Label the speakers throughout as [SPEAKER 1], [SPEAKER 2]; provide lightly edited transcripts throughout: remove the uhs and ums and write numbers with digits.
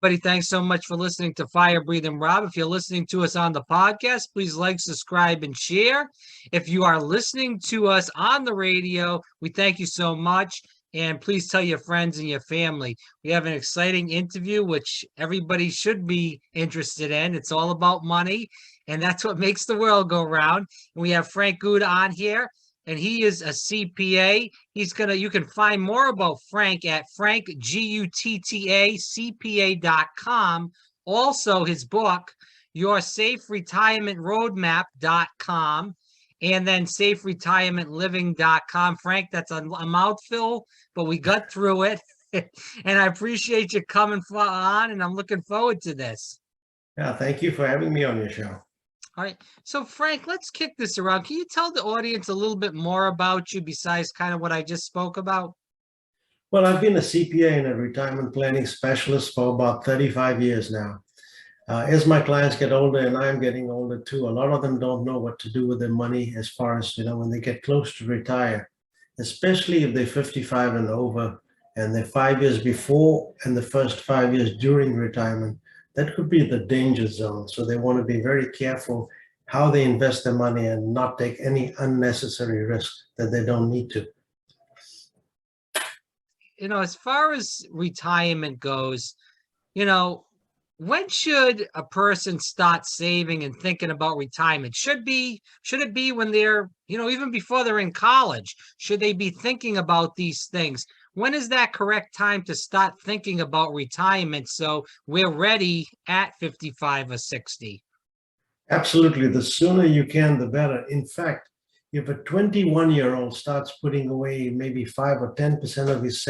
[SPEAKER 1] Buddy, thanks so much for listening to Fire Breathing Rob. If you're listening to us on the podcast, please like, subscribe, and share. If you are listening to us on the radio, we thank you so much. And please tell your friends and your family. We have an exciting interview, which everybody should be interested in. It's all about money, and that's what makes the world go round. And we have Frank Gutta on here, and he is a CPA. You can find more about Frank at frankguttacpa.com. Also, his book, YourSafeRetirementRoadmap.com, and then SafeRetirementLiving.com. Frank, that's a mouthful, but we got through it. And I appreciate you coming on, and I'm looking forward to this.
[SPEAKER 2] Yeah, thank you for having me on your show.
[SPEAKER 1] All right. So, Frank, let's kick this around. Can you tell the audience a little bit more about you besides kind of what I just spoke about?
[SPEAKER 2] Well, I've been a CPA and a retirement planning specialist for about 35 years now. As my clients get older, and I'm getting older too, a lot of them don't know what to do with their money as far as, when they get close to retire, especially if they're 55 and over, and they're 5 years before and the first 5 years during retirement. That could be the danger zone. So they want to be very careful how they invest their money and not take any unnecessary risk that they don't need to.
[SPEAKER 1] As far as retirement goes, when should a person start saving and thinking about retirement? Should it be when they're, even before they're in college? Should they be thinking about these things? When is that correct time to start thinking about retirement so we're ready at 55 or 60?
[SPEAKER 2] Absolutely. The sooner you can, the better. In fact, if a 21-year-old starts putting away maybe 5 or 10% of his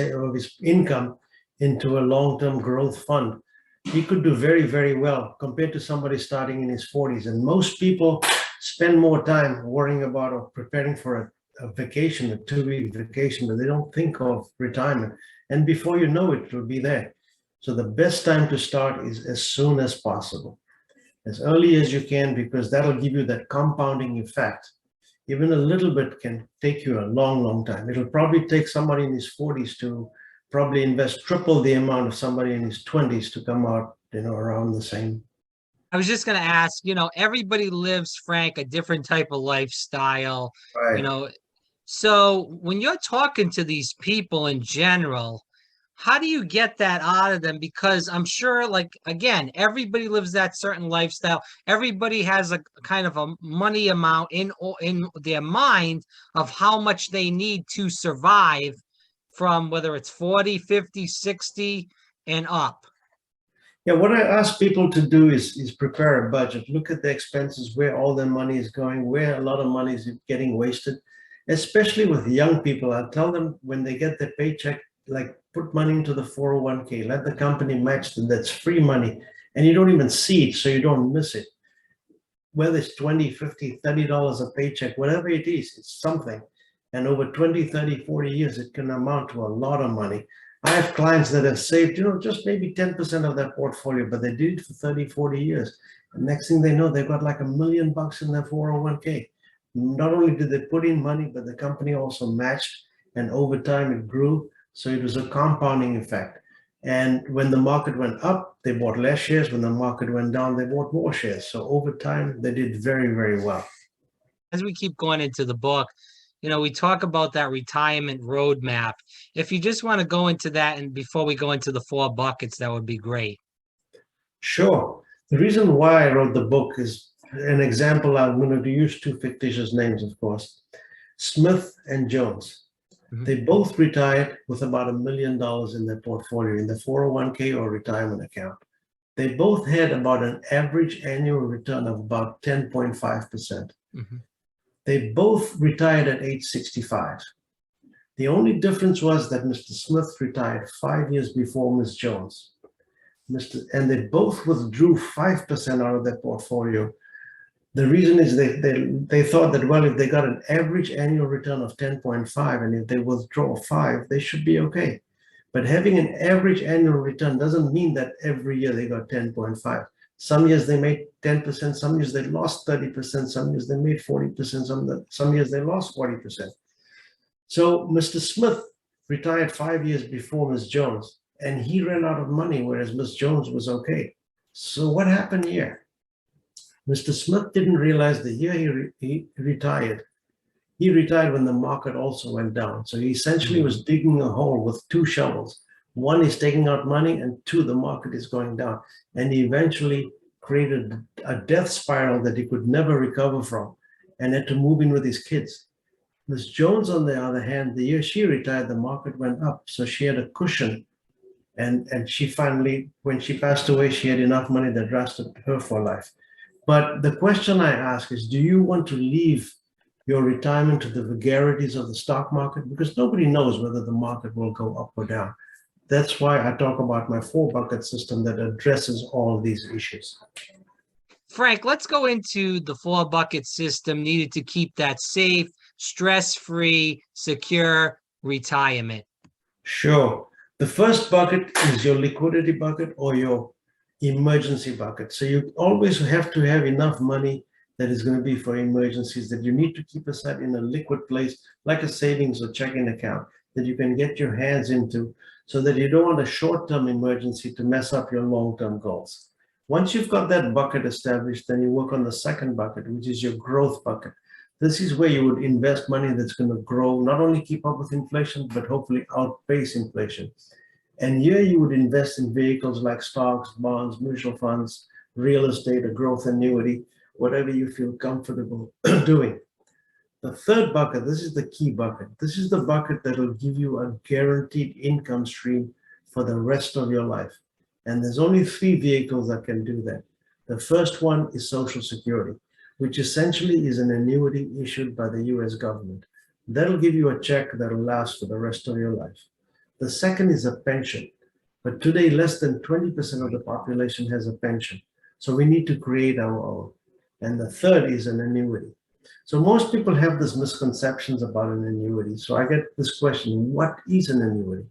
[SPEAKER 2] income into a long-term growth fund, he could do very, very well compared to somebody starting in his 40s. And most people spend more time worrying about or preparing for a vacation, a 2-week vacation, but they don't think of retirement. And before you know it, it'll be there. So the best time to start is as soon as possible, as early as you can, because that'll give you that compounding effect. Even a little bit can take you a long, long time. It'll probably take somebody in his 40s to probably invest triple the amount of somebody in his 20s to come out, around the same.
[SPEAKER 1] I was just going to ask, everybody lives, Frank, a different type of lifestyle,
[SPEAKER 2] Right.
[SPEAKER 1] So when you're talking to these people in general, how do you get that out of them? Because I'm sure, again, everybody lives that certain lifestyle. Everybody has a kind of a money amount in their mind of how much they need to survive from whether it's 40, 50, 60 and up.
[SPEAKER 2] Yeah, what I ask people to do is prepare a budget, look at the expenses, where all their money is going, where a lot of money is getting wasted. Especially with young people, I tell them when they get their paycheck, put money into the 401k, let the company match them. That's free money, and you don't even see it, so you don't miss it. Whether it's $20, $50, $30 a paycheck, whatever it is, it's something. And over 20, 30, 40 years, it can amount to a lot of money. I have clients that have saved, just maybe 10% of their portfolio, but they did it for 30, 40 years. And next thing they know, they've got like $1 million in their 401k. Not only did they put in money, but the company also matched, and over time it grew. So it was a compounding effect. And when the market went up, they bought less shares. When the market went down, they bought more shares. So over time, they did very, very well.
[SPEAKER 1] As we keep going into the book, we talk about that retirement roadmap. If you just want to go into that, and before we go into the 4 buckets, that would be great.
[SPEAKER 2] Sure. The reason why I wrote the book is an example. I'm going to use 2 fictitious names, of course, Smith and Jones. Mm-hmm. They both retired with about $1 million in their portfolio, in the 401k or retirement account. They both had about an average annual return of about 10.5%. Mm-hmm. They both retired at age 65. The only difference was that Mr. Smith retired 5 years before Ms. Jones. And they both withdrew 5% out of their portfolio. The reason is they thought that, well, if they got an average annual return of 10.5, and if they withdraw 5, they should be okay. But having an average annual return doesn't mean that every year they got 10.5. Some years they made 10%, some years they lost 30%, some years they made 40%, some years they lost 40%. So Mr. Smith retired 5 years before Ms. Jones, and he ran out of money, whereas Miss Jones was okay. So what happened here? Mr. Smith didn't realize the year he retired. He retired when the market also went down. So he essentially was digging a hole with two shovels. One is taking out money, and two, the market is going down. And he eventually created a death spiral that he could never recover from and had to move in with his kids. Miss Jones, on the other hand, the year she retired, the market went up. So she had a cushion. And she finally, when she passed away, she had enough money that lasted her for life. But the question I ask is, do you want to leave your retirement to the vagaries of the stock market? Because nobody knows whether the market will go up or down. That's why I talk about my 4-bucket system that addresses all these issues.
[SPEAKER 1] Frank, let's go into the 4-bucket system needed to keep that safe, stress-free, secure retirement.
[SPEAKER 2] Sure. The first bucket is your liquidity bucket or your emergency bucket. So you always have to have enough money that is going to be for emergencies that you need to keep aside in a liquid place, like a savings or checking account that you can get your hands into, so that you don't want a short-term emergency to mess up your long-term goals. Once you've got that bucket established, then you work on the second bucket, which is your growth bucket. This is where you would invest money that's going to grow, not only keep up with inflation, but hopefully outpace inflation. And here you would invest in vehicles like stocks, bonds, mutual funds, real estate, a growth annuity, whatever you feel comfortable doing. The third bucket, this is the key bucket. This is the bucket that will give you a guaranteed income stream for the rest of your life. And there's only 3 vehicles that can do that. The first one is Social Security, which essentially is an annuity issued by the US government. That'll give you a check that'll last for the rest of your life. The second is a pension, but today less than 20% of the population has a pension. So we need to create our own. And the third is an annuity. So most people have this misconceptions about an annuity. So I get this question, what is an annuity?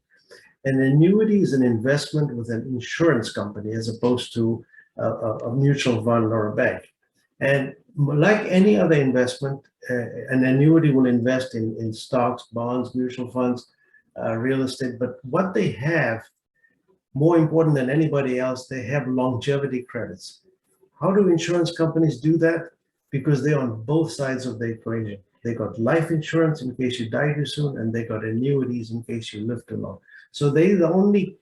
[SPEAKER 2] An annuity is an investment with an insurance company as opposed to a mutual fund or a bank. And like any other investment, an annuity will invest in stocks, bonds, mutual funds, real estate. But what they have, more important than anybody else, they have longevity credits. How do insurance companies do that? Because they're on both sides of the equation. They got life insurance in case you die too soon, and they got annuities in case you live too long. So they're the only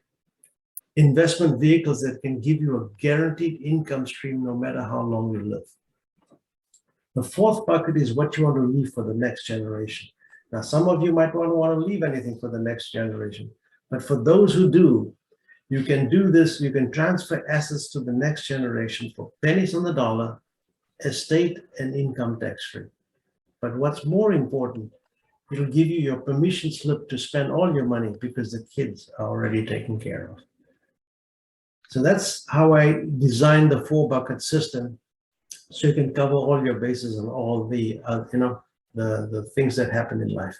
[SPEAKER 2] investment vehicles that can give you a guaranteed income stream no matter how long you live. The fourth bucket is what you want to leave for the next generation. Now, some of you might not want to leave anything for the next generation, but for those who do, you can do this. You can transfer assets to the next generation for pennies on the dollar, estate and income tax-free. But what's more important, it'll give you your permission slip to spend all your money because the kids are already taken care of. So that's how I designed the 4-bucket system, so you can cover all your bases and all the the things that happen in life.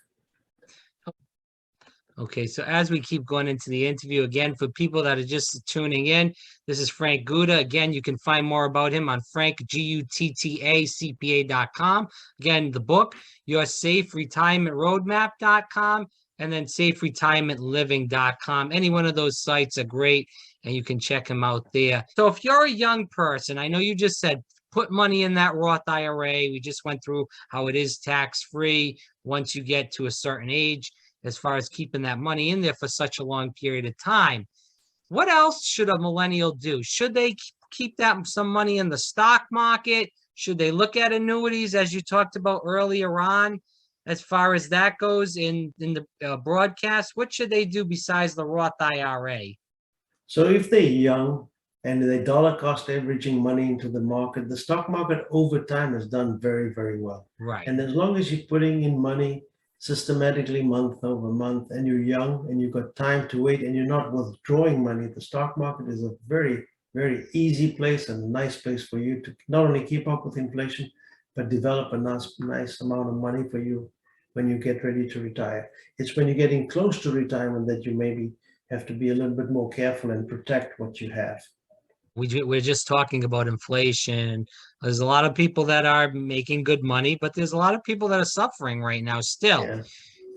[SPEAKER 1] Okay, so as we keep going into the interview, again, for people that are just tuning in, this is Frank Gutta. Again, you can find more about him on frankguttacpa.com. Again, the book, yoursafeRetirementRoadmap.com, and then saferetirementliving.com. Any one of those sites are great, and you can check him out there. So if you're a young person, I know you just said put money in that Roth IRA. We just went through how it is tax-free once you get to a certain age, as far as keeping that money in there for such a long period of time. What else should a millennial do? Should they keep that some money in the stock market? Should they look at annuities, as you talked about earlier on, as far as that goes in the broadcast? What should they do besides the Roth IRA?
[SPEAKER 2] So if they're young and they're dollar cost averaging money into the market, the stock market over time has done very, very well.
[SPEAKER 1] Right.
[SPEAKER 2] And as long as you're putting in money systematically month over month, and you're young and you've got time to wait and you're not withdrawing money, the stock market is a very, very easy place and a nice place for you to not only keep up with inflation, but develop a nice amount of money for you when you get ready to retire. It's when you're getting close to retirement that you maybe have to be a little bit more careful and protect what you have.
[SPEAKER 1] We're just talking about inflation. There's a lot of people that are making good money, but there's a lot of people that are suffering right now still.
[SPEAKER 2] Yeah.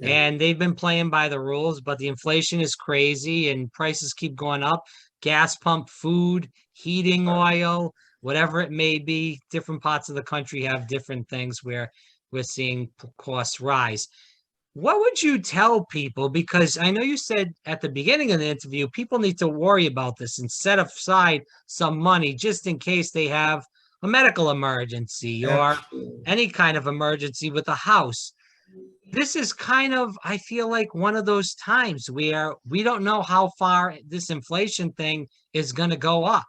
[SPEAKER 2] Yeah.
[SPEAKER 1] and they've been playing by the rules, but the inflation is crazy and prices keep going up. Gas pump, food, heating oil, whatever it may be, different parts of the country have different things where we're seeing costs rise. What would you tell people? Because I know you said at the beginning of the interview, people need to worry about this and set aside some money just in case they have a medical emergency or
[SPEAKER 2] Absolutely.
[SPEAKER 1] any kind of emergency with a house. This is kind of, I feel like one of those times where we don't know how far this inflation thing is going to go up.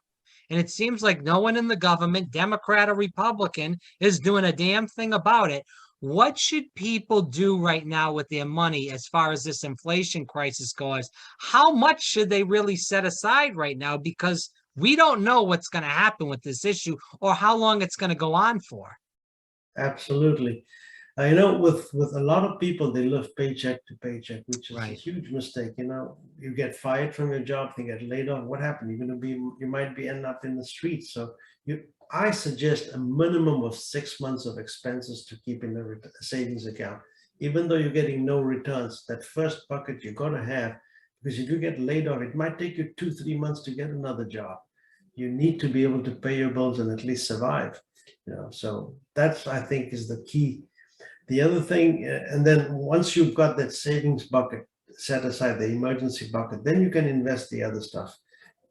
[SPEAKER 1] And it seems like no one in the government, Democrat or Republican, is doing a damn thing about it. What should people do right now with their money as far as this inflation crisis goes? How much should they really set aside right now? Because we don't know what's going to happen with this issue or how long it's going to go on for.
[SPEAKER 2] Absolutely. With a lot of people, they live paycheck to paycheck, which is a
[SPEAKER 1] Right.
[SPEAKER 2] huge mistake. You get fired from your job, you get laid off. What happened? You might be end up in the streets. So I suggest a minimum of 6 months of expenses to keep in the savings account. Even though you're getting no returns, that first bucket you're going to have, because if you get laid off, it might take you 2, 3 months to get another job. You need to be able to pay your bills and at least survive. So that's, I think, is the key. The other thing, and then once you've got that savings bucket set aside, the emergency bucket, then you can invest the other stuff.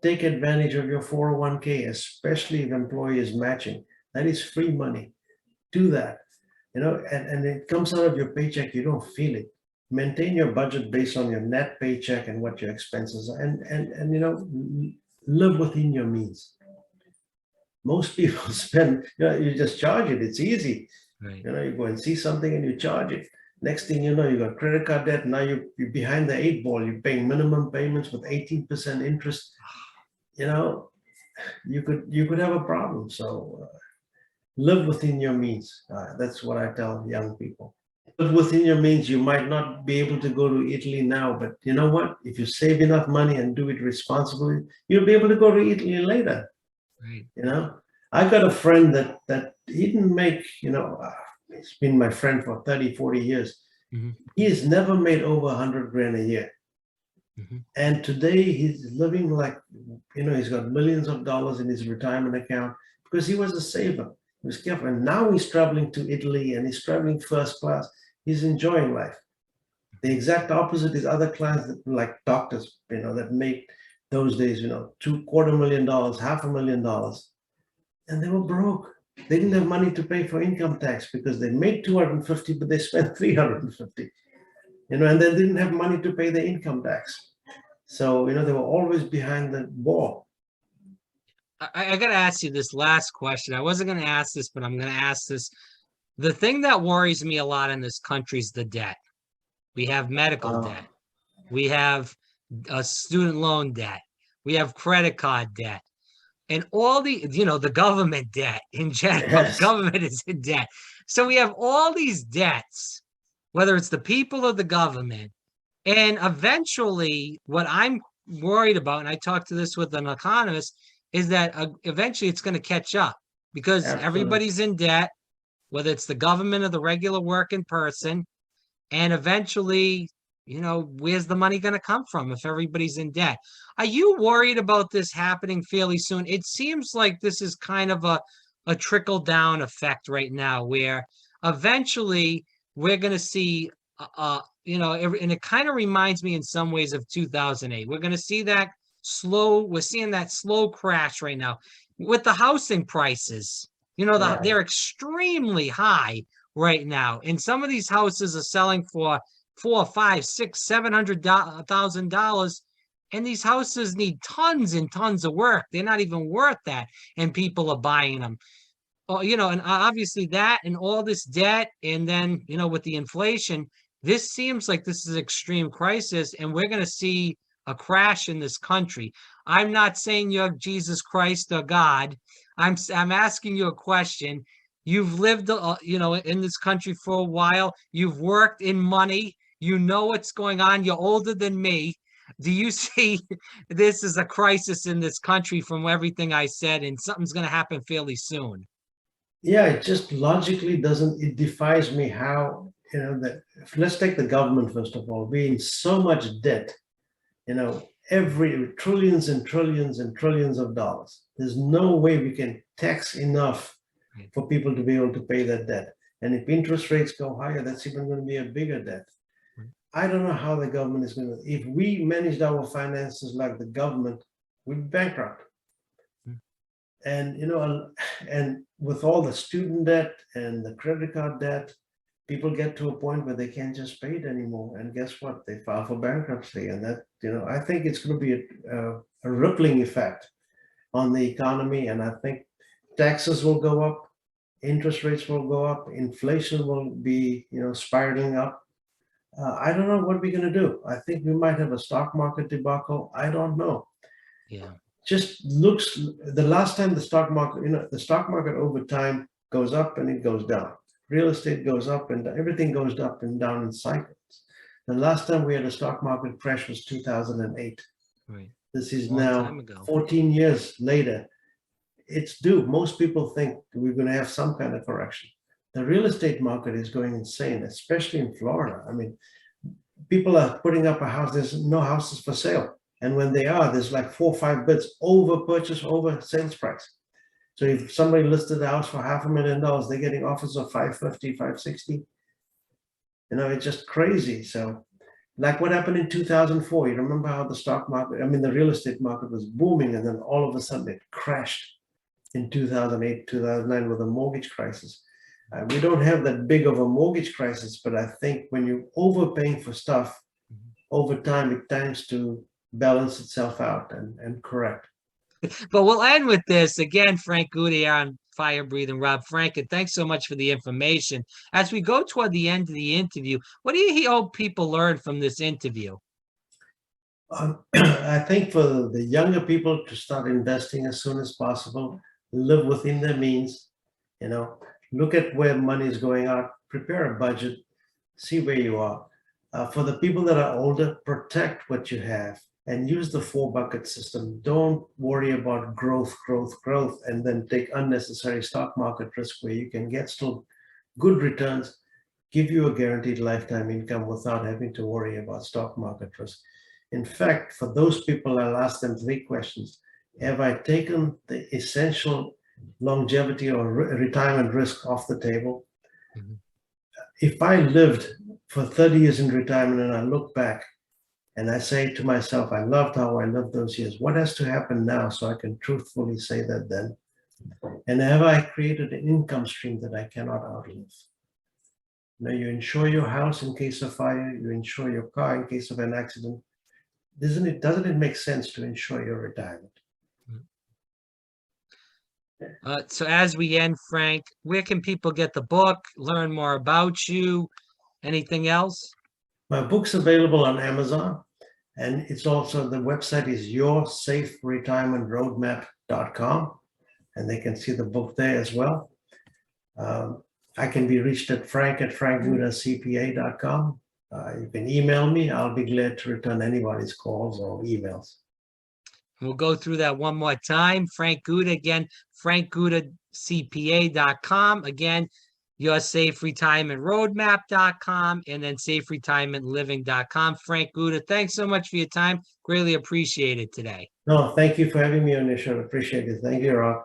[SPEAKER 2] Take advantage of your 401k, especially if employee is matching. That is free money. Do that. And it comes out of your paycheck, you don't feel it. Maintain your budget based on your net paycheck and what your expenses are, and live within your means. Most people spend, you just charge it. It's easy.
[SPEAKER 1] Right.
[SPEAKER 2] You go and see something and you charge it. Next thing you know, you got credit card debt. Now you're behind the 8 ball. You're paying minimum payments with 18% interest. You could have a problem. So live within your means. That's what I tell young people. Live within your means. You might not be able to go to Italy now, but you know what? If you save enough money and do it responsibly, you'll be able to go to Italy later.
[SPEAKER 1] Right.
[SPEAKER 2] I got a friend that he didn't make, he's been my friend for 30, 40 years.
[SPEAKER 1] Mm-hmm.
[SPEAKER 2] He has never made over 100 grand a year.
[SPEAKER 1] Mm-hmm.
[SPEAKER 2] And today he's living like, he's got millions of dollars in his retirement account because he was a saver. He was careful. And now he's traveling to Italy and he's traveling first class. He's enjoying life. The exact opposite is other clients that like doctors, that make those days, $250,000, $500,000. And they were broke. They didn't have money to pay for income tax because they made 250, but they spent 350. And they didn't have money to pay the income tax. So, they were always behind the ball.
[SPEAKER 1] I got to ask you this last question. I wasn't going to ask this, but I'm going to ask this. The thing that worries me a lot in this country is the debt. We have medical debt. We have a student loan debt. We have credit card debt. And all the government debt in general,
[SPEAKER 2] Yes.
[SPEAKER 1] Government is in debt. So we have all these debts, whether it's the people or the government. And eventually, what I'm worried about, and I talked to this with an economist, is that eventually it's going to catch up because
[SPEAKER 2] Absolutely.
[SPEAKER 1] Everybody's in debt, whether it's the government or the regular working person. And eventually, where's the money going to come from if everybody's in debt? Are you worried about this happening fairly soon? It seems like this is kind of a trickle down effect right now where eventually we're going to see, and it kind of reminds me in some ways of 2008. We're going to see we're seeing that slow crash right now with the housing prices.
[SPEAKER 2] Right.
[SPEAKER 1] They're extremely high right now. And some of these houses are selling for $400,000, $500,000, $600,000, $700,000. And these houses need tons and tons of work. They're not even worth that. And people are buying them. Oh, and obviously that and all this debt. And then, with the inflation, this seems like this is an extreme crisis. And we're going to see a crash in this country. I'm not saying you're Jesus Christ or God. I'm asking you a question. You've lived, in this country for a while. You've worked in money. You know what's going on. You're older than me. Do you see this as a crisis in this country from everything I said, and something's going to happen fairly soon?
[SPEAKER 2] Yeah, it just logically it defies me how that let's take the government first of all. We're in so much debt, every trillions and trillions and trillions of dollars. There's no way we can tax enough for people to be able to pay that debt. And if interest rates go higher, that's even going to be a bigger debt. I don't know how the government is going to, if we managed our finances like the government, we'd be bankrupt. And, and with all the student debt and the credit card debt, people get to a point where they can't just pay it anymore. And guess what? They file for bankruptcy. And that, I think it's going to be a rippling effect on the economy. And I think taxes will go up, interest rates will go up, inflation will be, spiraling up. I don't know what we're going to do. I think we might have a stock market debacle. I don't know.
[SPEAKER 1] Yeah.
[SPEAKER 2] Just looks, the last time the stock market, the stock market over time goes up and it goes down. Real estate goes up and everything goes up and down in cycles. The last time we had a stock market crash was 2008.
[SPEAKER 1] Right.
[SPEAKER 2] This is now 14 years later. It's due. Most people think we're going to have some kind of correction. The real estate market is going insane, especially in Florida. I mean, people are putting up a house. There's no houses for sale. And when they are, there's like 4 or 5 bids over purchase, over sales price. So if somebody listed a house for $500,000, they're getting offers of $550,000, $560,000. It's just crazy. So like what happened in 2004, you remember how the stock market, the real estate market was booming, and then all of a sudden it crashed in 2008, 2009 with a mortgage crisis. We don't have that big of a mortgage crisis, but I think when you're overpaying for stuff, over time, it tends to balance itself out and correct.
[SPEAKER 1] But we'll end with this. Again, Frank Gutta on Fire Breathing Rob. Frank, and thanks so much for the information. As we go toward the end of the interview, what do you hope people learn from this interview?
[SPEAKER 2] I think for the younger people to start investing as soon as possible, live within their means, look at where money is going out, prepare a budget, see where you are. For the people that are older, protect what you have and use the 4-bucket system. Don't worry about growth, and then take unnecessary stock market risk where you can get still good returns, give you a guaranteed lifetime income without having to worry about stock market risk. In fact, for those people, I'll ask them 3 questions. Have I taken the essential longevity or retirement risk off the table? Mm-hmm. If I lived for 30 years in retirement and I look back and I say to myself, I loved how I lived those years, what has to happen now so I can truthfully say that then? And have I created an income stream that I cannot outlive? Now, you insure your house in case of fire, you insure your car in case of an accident. Doesn't it make sense to insure your retirement?
[SPEAKER 1] So as we end, Frank, where can people get the book, learn more about you? Anything else?
[SPEAKER 2] My book's available on Amazon, and it's also, the website is yoursafeRetirementRoadmap.com, and they can see the book there as well. I can be reached at frank@frankguttacpa.com. You can email me. I'll be glad to return anybody's calls or emails.
[SPEAKER 1] We'll go through that one more time. Frank Gutta, again, frankguttacpa.com. Again, yoursafeRetirementRoadmap.com, and then saferetirementliving.com. Frank Gutta, thanks so much for your time. Greatly appreciate it today.
[SPEAKER 2] No, thank you for having me on your show. Appreciate it. Thank you, Rob.